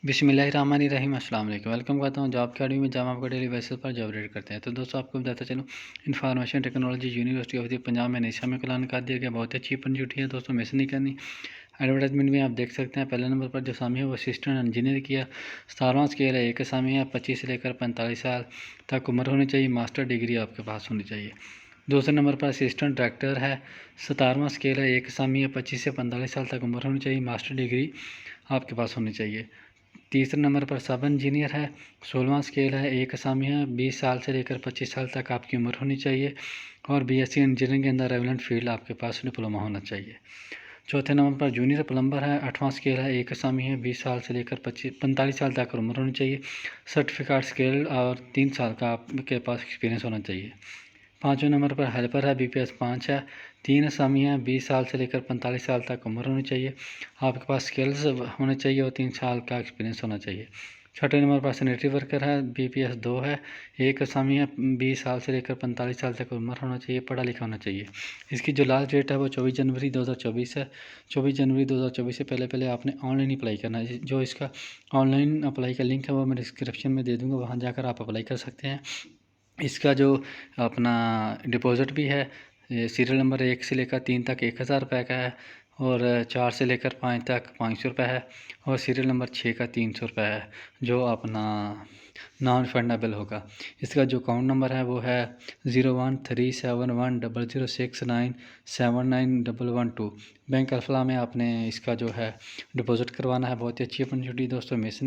बिस्मिल्लाहिर्रहमानिर्रहीम। अस्सलाम वालेकुम। वेलकम करता हूँ जॉब अकेडमी में, जहाँ आपको डेली बेसिस पर जॉब रेड करते हैं। तो दोस्तों, आपको बताता चलूँ, information technology university of the Punjab में नई समय का ऐलान कर दिया गया। बहुत अच्छी अपॉर्चुनिटी है दोस्तों, मिस नहीं करनी। एडवर्टाइजमेंट में आप देख सकते हैं, पहले नंबर पर जो असामी है वो असिस्टेंट इंजीनियर किया। 17वां स्केल है। एक असामी है 25 से लेकर 45 साल तक उम्र होनी चाहिए। मास्टर डिग्री आपके पास होनी चाहिए। दूसरे नंबर पर असिस्टेंट डायरेक्टर है। 17वां स्केल है। एक असामी है 25 से 45 साल तक उम्र होनी चाहिए। मास्टर डिग्री आपके पास होनी चाहिए। तीसरे नंबर पर सब इंजीनियर है। 16वां स्केल है। एक असामी है 20 साल से लेकर 25 साल तक आपकी उम्र होनी चाहिए और बीएससी इंजीनियरिंग के अंदर रेलेवेंट फील्ड आपके पास डिप्लोमा होना चाहिए। चौथे नंबर पर जूनियर प्लम्बर है। 8वां स्केल है। एक असामी है 20 साल से लेकर 45 साल तक उम्र होनी चाहिए। सर्टिफिकेट स्केल और 3 साल का आपके पास एक्सपीरियंस होना चाहिए। 5वें नंबर पर हेल्पर है। बीपीएस 5 है। 3 असामी है 20 साल से लेकर 45 साल तक उम्र होनी चाहिए। आपके पास स्किल्स होने चाहिए और 3 साल का एक्सपीरियंस होना चाहिए। छठे नंबर पर सैनिटरी वर्कर है। बीपीएस 2 है। एक असामी है 20 साल से लेकर 45 साल तक उम्र होना चाहिए, पढ़ा लिखा होना चाहिए। इसकी जो लास्ट डेट है वो 24 जनवरी 2024 है। 24 जनवरी 2024 से पहले आपने ऑनलाइन अप्लाई करना है। जो इसका ऑनलाइन अप्लाई का लिंक है वो मैं डिस्क्रिप्शन में दे दूँगा, वहाँ जाकर आप अप्लाई कर सकते हैं। इसका जो अपना डिपॉज़िट भी है, सीरियल नंबर 1 से लेकर 3 तक 1000 रुपये का है और 4 से लेकर 5 तक 500 रुपये है और सीरियल नंबर 6 का 300 रुपये है, जो अपना नॉन रिफंडेबल होगा। इसका जो अकाउंट नंबर है वो है 01371069791112। बैंक अल्फला में आपने इसका जो है डिपॉज़िट करवाना है। बहुत ही अच्छी अपॉर्चुनिटी दोस्तों, मिस नहीं